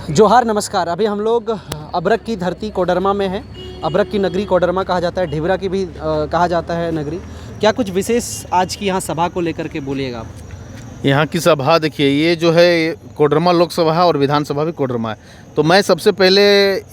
जोहार नमस्कार। अभी हम लोग अबरक की धरती कोडरमा में हैं। अबरक की नगरी कोडरमा कहा जाता है, ढिबरा की भी कहा जाता है नगरी। क्या कुछ विशेष आज की यहाँ सभा को लेकर के बोलिएगा आप? यहाँ की सभा देखिए, ये जो है कोडरमा लोकसभा है और विधानसभा भी कोडरमा है। तो मैं सबसे पहले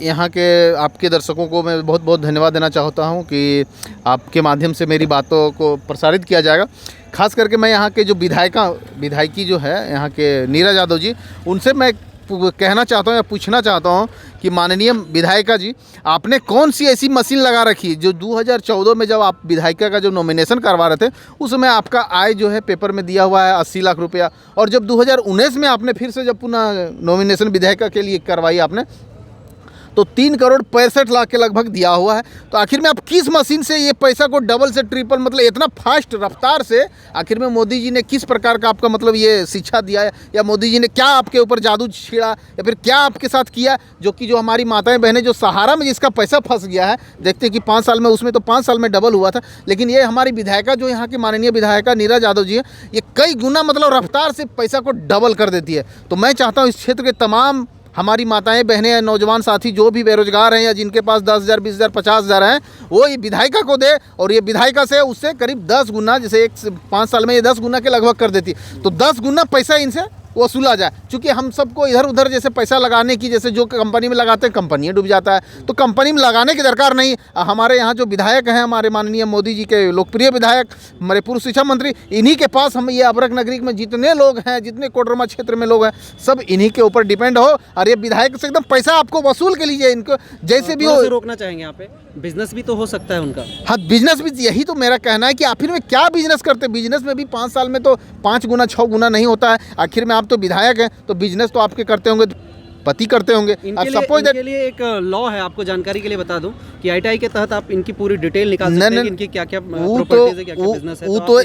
यहाँ के आपके दर्शकों को मैं बहुत बहुत धन्यवाद देना चाहता हूँ कि आपके माध्यम से मेरी बातों को प्रसारित किया जाएगा। खास करके मैं यहाँ के जो विधायकी जो है यहाँ के नीरज यादव जी, उनसे मैं कहना चाहता हूँ या पूछना चाहता हूँ कि माननीय विधायिका जी, आपने कौन सी ऐसी मशीन लगा रखी जो 2014 में जब आप विधायिका का जो नॉमिनेशन करवा रहे थे उस समय आपका आय जो है पेपर में दिया हुआ है 80 लाख रुपया, और जब 2019 में आपने फिर से जब पुनः नॉमिनेशन विधायिका के लिए करवाई आपने तो 3,65,00,000 के लगभग दिया हुआ है। तो आखिर में आप किस मशीन से ये पैसा को डबल से ट्रिपल, मतलब इतना फास्ट रफ्तार से आखिर में मोदी जी ने किस प्रकार का आपका मतलब ये शिक्षा दिया है, या मोदी जी ने क्या आपके ऊपर जादू छेड़ा, या फिर क्या आपके साथ किया जो हमारी माताएं बहनें जो सहारा में जिसका पैसा फंस गया है, देखते हैं कि 5 साल में, उसमें तो 5 साल में डबल हुआ था, लेकिन ये हमारी विधायिका जो यहाँ की माननीय विधायिका नीरज यादव जी है, ये कई गुना मतलब रफ्तार से पैसा को डबल कर देती है। तो मैं चाहता हूँ इस क्षेत्र के तमाम हमारी माताएं बहनें या नौजवान साथी जो भी बेरोजगार हैं या जिनके पास 10,000 20,000 50,000 हैं, वो ये विधायिका को दे, और ये विधायिका से उससे करीब 10 गुना, जैसे 5 साल में ये 10 गुना के लगभग कर देती, तो 10 गुना पैसा इनसे वसूला जाए। क्योंकि हम सबको इधर उधर जैसे पैसा लगाने की, जैसे जो कंपनी में लगाते हैं कंपनी डूब जाता है, तो कंपनी में लगाने की दरकार नहीं। हमारे यहाँ जो विधायक हैं, हमारे माननीय मोदी जी के लोकप्रिय विधायक, हमारे पूर्व शिक्षा मंत्री, इन्हीं के पास हम ये अबरक नगरी में जितने लोग हैं, जितने कोडरमा क्षेत्र में लोग हैं, सब इन्हीं के ऊपर डिपेंड हो, और ये विधायक से एकदम पैसा आपको वसूल के लीजिए, इनको जैसे भी हो। रोकना चाहेंगे यहाँ पे, बिजनेस भी तो हो सकता है उनका। हाँ, बिजनेस भी, यही तो मेरा कहना है कि आखिर में क्या बिजनेस करते हैं। बिजनेस में भी 5 साल में तो 5 गुना 6 गुना नहीं होता है। आखिर में आप तो विधायक हैं, तो बिजनेस तो आपके करते होंगे, पति करते होंगे। इनके लिए एक लॉ है, आपको जानकारी के लिए बता दूं कि आईटीआई के तहत आप इनकी पूरी डिटेल निकाल सकते हैं, इनकी क्या क्या प्रॉपर्टीज है, क्या क्या बिजनेस है। वो तो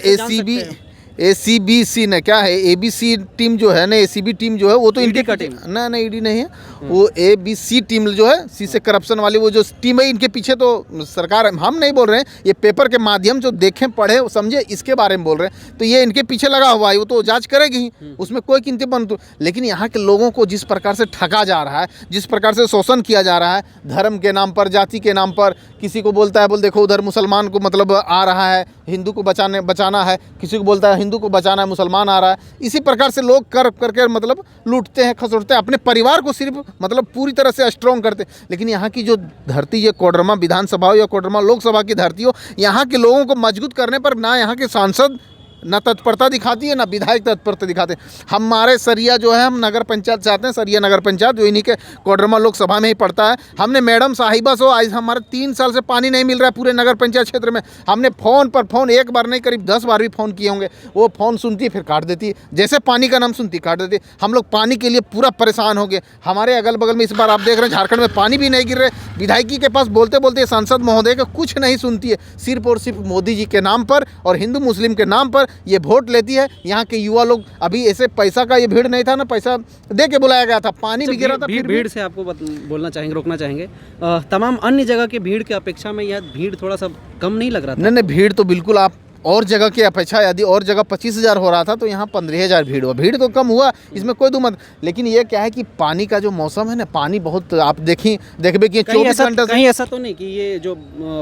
ACBC ने क्या है, ABC टीम जो है ना, ACB टीम जो है वो तो इनकी टीम ना, ईडी नहीं है, वो ABC टीम जो है, सी से करप्शन वाली वो जो टीम है, इनके पीछे तो सरकार, हम नहीं बोल रहे हैं, ये पेपर के माध्यम जो देखें पढ़े समझे इसके बारे में बोल रहे हैं। तो ये इनके पीछे लगा हुआ है, वो तो जांच करेगी ही, उसमें कोई कीमती बन। लेकिन यहाँ के लोगों को जिस प्रकार से ठगा जा रहा है, जिस प्रकार से शोषण किया जा रहा है, धर्म के नाम पर, जाति के नाम पर, किसी को बोलता है, बोल देखो उधर मुसलमान को मतलब आ रहा है, हिंदू को बचाना है, किसी को बोलता है हिंदू को बचाना है, मुसलमान आ रहा है। इसी प्रकार से लोग कर करके मतलब लूटते हैं, खसोटते हैं, अपने परिवार को सिर्फ मतलब पूरी तरह से स्ट्रॉन्ग करते हैं। लेकिन यहाँ की जो धरती, ये कोडरमा विधानसभा हो या कोडरमा लोकसभा की धरती हो, यहाँ के लोगों को मजबूत करने पर ना यहाँ के सांसद ना तत्परता दिखाती है, ना विधायक तत्परता दिखाते हैं। हमारे सरिया जो है, हम नगर पंचायत चाहते हैं, सरिया नगर पंचायत जो इन्हीं के कोडरमा लोकसभा में ही पड़ता है। हमने मैडम साहिबा से आज हमारे 3 साल से पानी नहीं मिल रहा है पूरे नगर पंचायत क्षेत्र में। हमने फ़ोन पर फ़ोन, एक बार नहीं करीब 10 बार भी फ़ोन किए होंगे। वो फ़ोन सुनती फिर काट देती, जैसे पानी का नाम सुनती काट देती। हम लोग पानी के लिए पूरा परेशान हो गए। हमारे अगल बगल में इस बार आप देख रहे हैं झारखंड में पानी भी नहीं गिर रहे। विधायकी के पास बोलते बोलते सांसद महोदय का कुछ नहीं सुनती है, सिर्फ और सिर्फ मोदी जी के नाम पर और हिंदू मुस्लिम के नाम पर ये वोट लेती है। यहाँ के युवा लोग, अभी ऐसे पैसा का ये भीड़ नहीं था ना, पैसा दे के बुलाया गया था, पानी भी गिरा था। भीड़ से आपको बोलना चाहेंगे, रोकना चाहेंगे, तमाम अन्य जगह की भीड़ की अपेक्षा में यह भीड़ थोड़ा सा कम नहीं लग रहा था? नहीं, भीड़ तो बिल्कुल, आप और जगह की अपेक्षा, यदि और जगह 25,000 हो रहा था तो यहाँ 15,000 भीड़ हुआ। भीड़ तो कम हुआ, इसमें कोई दो मत। लेकिन ये क्या है कि पानी का जो मौसम है ना, पानी बहुत आप देखिए कि 24 घंटे कहीं ऐसा तो नहीं कि ये जो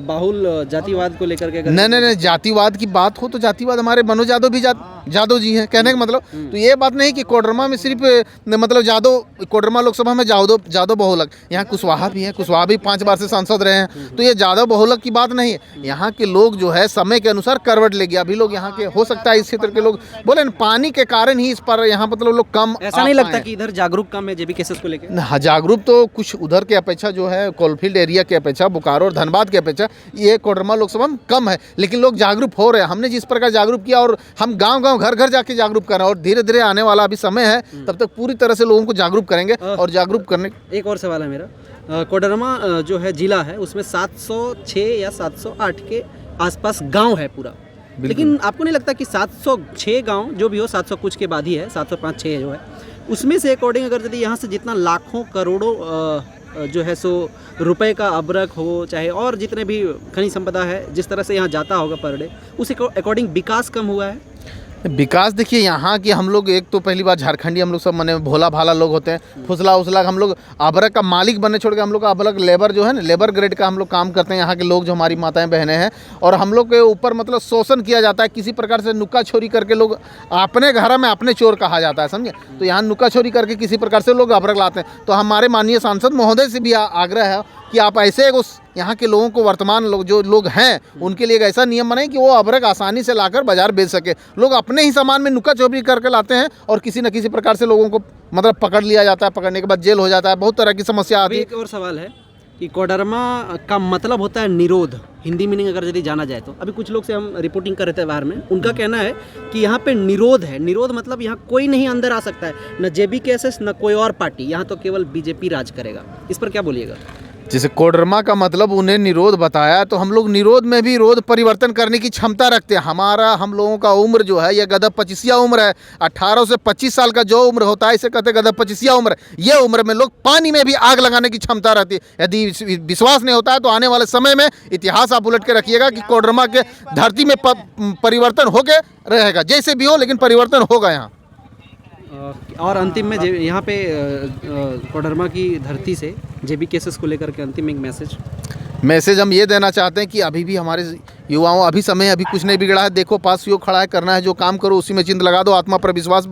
बाहुल जातिवाद को लेकर के? नहीं, जातिवाद की बात हो तो जातिवाद हमारे मनोज यादव भी यादव जी हैं, कहने का मतलब। तो ये बात नहीं कि कोडरमा में सिर्फ मतलब यादव, कोडरमा लोकसभा में यादव बहुलक, यहाँ कुशवाहा भी है, कुशवाहा भी 5 बार से सांसद रहे हैं। तो ये यादव बहुलक की बात नहीं है। यहाँ के लोग जो है समय के अनुसार करवट ले गया। अभी लोग यहाँ के, हो सकता है इस क्षेत्र के लोग बोले पानी के कारण ही इस पर यहाँ मतलब लोग कम। ऐसा नहीं लगता कि इधर जागरूक कम है जेबी केसेस को लेकर? हाँ, जागरूक तो कुछ उधर के अपेक्षा जो है, कोलफील्ड एरिया के अपेक्षा, बोकारो और धनबाद के अपेक्षा ये कोडरमा लोकसभा में कम है। लेकिन लोग जागरूक हो रहे हैं। हमने जिस प्रकार जागरूक किया, और हम गाँव घर घर जाके जागरूक कर रहे हैं, और धीरे धीरे आने वाला अभी समय है, तब तक पूरी तरह से लोगों को जागरूक करेंगे। और जागरूक करने, एक और सवाल है मेरा, कोडरमा जो है जिला है, उसमें 706 या 708 के आसपास गांव है पूरा, लेकिन आपको नहीं लगता कि 706 गांव जो भी हो, 700 कुछ के बाद ही है, 705-6 जो है, उसमें से अकॉर्डिंग अगर यदि यहाँ से जितना लाखों करोड़ों जो है सो रुपए का अबरक हो, चाहे और जितने भी खनिज संपदा है, जिस तरह से यहाँ जाता होगा पर डे, उस अकॉर्डिंग विकास कम हुआ है? विकास देखिए यहाँ की हम लोग एक तो पहली बार झारखंडी हम लोग सब मने भोला भाला लोग होते हैं, फुसला उसला हम लोग अबरक का मालिक बनने छोड़ के हम लोग अबरक लेबर जो है ना, लेबर ग्रेड का हम लोग काम करते हैं। यहाँ के लोग जो हमारी माताएं बहनें हैं, और हम लोग के ऊपर मतलब शोषण किया जाता है, किसी प्रकार से नुक्का छोरी करके लोग अपने घर में अपने चोर कहा जाता है, समझे। तो यहाँ नुक्का छोरी करके किसी प्रकार से लोग अबरक लाते हैं। तो हमारे माननीय सांसद महोदय से भी आग्रह है कि आप ऐसे उस यहाँ के लोगों को, वर्तमान लोग जो लोग हैं उनके लिए एक ऐसा नियम बनाएं कि वो अबरक आसानी से लाकर बाजार बेच सके। लोग अपने ही सामान में नुक्का चोरी करके लाते हैं और किसी न किसी प्रकार से लोगों को मतलब पकड़ लिया जाता है, पकड़ने के बाद जेल हो जाता है, बहुत तरह की समस्या आती है। एक और सवाल है कि कोडरमा का मतलब होता है निरोध, हिंदी मीनिंग अगर यदि जाना जाए तो। अभी कुछ लोग से हम रिपोर्टिंग कर रहे थे बाहर में, उनका कहना है कि यहाँ पे निरोध है। निरोध मतलब यहाँ कोई नहीं अंदर आ सकता है, न जेबी केसेस न कोई और पार्टी, यहाँ तो केवल बीजेपी राज करेगा। इस पर क्या बोलिएगा? जैसे कोडरमा का मतलब उन्हें निरोध बताया, तो हम लोग निरोध में भी रोध परिवर्तन करने की क्षमता रखते हैं। हम लोगों का उम्र जो है ये गदब 25 उम्र है। 18 से 25 साल का जो उम्र होता है इसे कहते हैं गदब 25 उम्र। ये उम्र में लोग पानी में भी आग लगाने की क्षमता रहती है। यदि विश्वास नहीं होता है तो आने वाले समय में इतिहास आप उलट के रखिएगा कि कोडरमा के धरती में परिवर्तन होके रहेगा, जैसे भी हो लेकिन परिवर्तन होगा यहाँ। और अंतिम में यहाँ पे कोडरमा की धरती से जेबी केसेस को लेकर के अंतिम एक मैसेज हम ये देना चाहते हैं कि अभी भी हमारे युवाओं, अभी समय अभी कुछ नहीं बिगड़ा है। देखो पास योग खड़ा है, करना है जो काम करो उसी में चिंत लगा दो, आत्मा पर विश्वास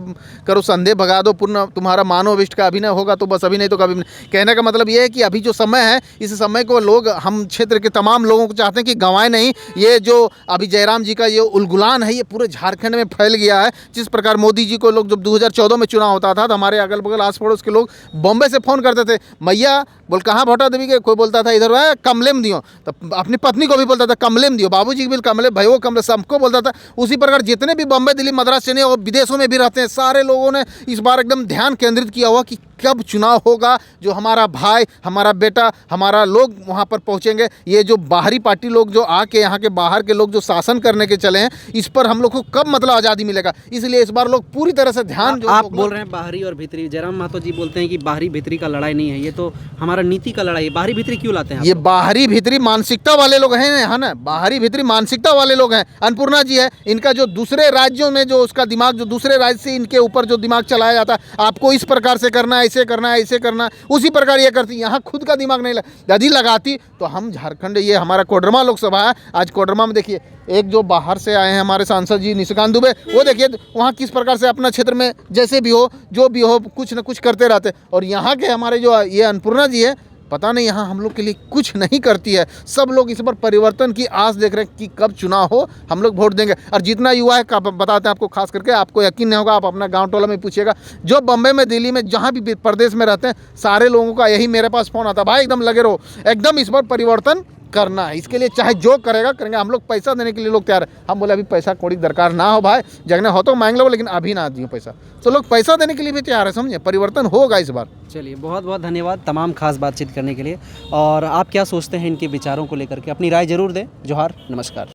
करो, संदेह भगा दो, पूर्ण तुम्हारा मानव इष्ट का अभिनय होगा तो बस, अभी नहीं तो कभी नहीं। कहने का मतलब ये है कि अभी जो समय है इस समय को लोग, हम क्षेत्र के तमाम लोगों को चाहते हैं कि गंवाए नहीं। ये जो अभी जयराम जी का ये उलगुलान है ये पूरे झारखंड में फैल गया है। जिस प्रकार मोदी जी को लोग जब 2014 में चुनाव होता था तो हमारे अगल बगल आस पड़ोस के लोग बॉम्बे से फ़ोन करते थे, मैया बोल कहाँ वोटा देवी के, कोई बोलता था इधर है कमले में दियो, तो अपनी पत्नी को भी बोलता था कमले में दियो, बाबूजी भी कमले, भाइयों कमले, सबको बोलता था। उसी प्रकार जितने भी बॉम्बे दिल्ली मद्रास चेन्नई और विदेशों में भी रहते हैं सारे लोगों ने इस बार एकदम ध्यान केंद्रित किया हुआ कि कब चुनाव होगा, जो हमारा भाई, हमारा बेटा, हमारा लोग वहाँ पर पहुँचेंगे। ये जो बाहरी पार्टी लोग जो आके यहाँ के बाहर के लोग जो शासन करने के चले हैं, इस पर हम लोग को कब मतलब आज़ादी मिलेगा। इसलिए इस बार लोग पूरी तरह से ध्यान, जो आप बोल रहे हैं बाहरी और भीतरी, जयराम महतो जी बोलते हैं कि बाहरी भीतरी का लड़ाई नहीं है, ये तो हमारा नीति का लड़ाई है। बाहरी भीतरी क्यों लाते हैं? ये बाहरी भीतरी मानसिकता वाले लोग हैं, है ना, बाहरी भीतरी मानसिकता वाले लोग हैं। अन्नपूर्णा जी है, इनका जो दूसरे राज्यों में जो उसका दिमाग, जो दूसरे राज्य से इनके ऊपर जो दिमाग चलाया जाता है, आपको इस प्रकार से करना है, ऐसे करना है, ऐसे करना, उसी प्रकार ये करती। यहाँ खुद का दिमाग नहीं यदि लगाती तो हम झारखंड, ये हमारा कोडरमा लोकसभा है, आज कोडरमा में देखिए एक जो बाहर से आए हैं हमारे सांसद जी निशिकांत दुबे, वो देखिए वहाँ किस प्रकार से अपना क्षेत्र में जैसे भी हो, जो भी हो, कुछ न कुछ करते रहते। और यहाँ के हमारे जो ये अन्नपूर्णा जी है, पता नहीं यहाँ हम लोग के लिए कुछ नहीं करती है। सब लोग इस पर परिवर्तन की आस देख रहे हैं कि कब चुनाव हो, हम लोग वोट देंगे। और जितना युवा है बताते हैं आपको, खास करके आपको यकीन नहीं होगा, आप अपना गांव टोला में पूछिएगा, जो बम्बई में, दिल्ली में, जहाँ भी प्रदेश में रहते हैं, सारे लोगों का यही मेरे पास फ़ोन आता है, भाई एकदम लगे रहो, एकदम इस पर परिवर्तन करना है। इसके लिए चाहे जो करेगा करेंगे, हम लोग पैसा देने के लिए लोग तैयार है। हम बोले अभी पैसा कोड़ी दरकार ना हो भाई, जगने हो तो मांग लो, लेकिन अभी ना दियो पैसा। तो लोग पैसा देने के लिए भी तैयार है, समझे, परिवर्तन होगा इस बार। चलिए, बहुत बहुत धन्यवाद तमाम खास बातचीत करने के लिए। और आप क्या सोचते हैं इनके विचारों को लेकर के, अपनी राय जरूर दें। जोहार, नमस्कार।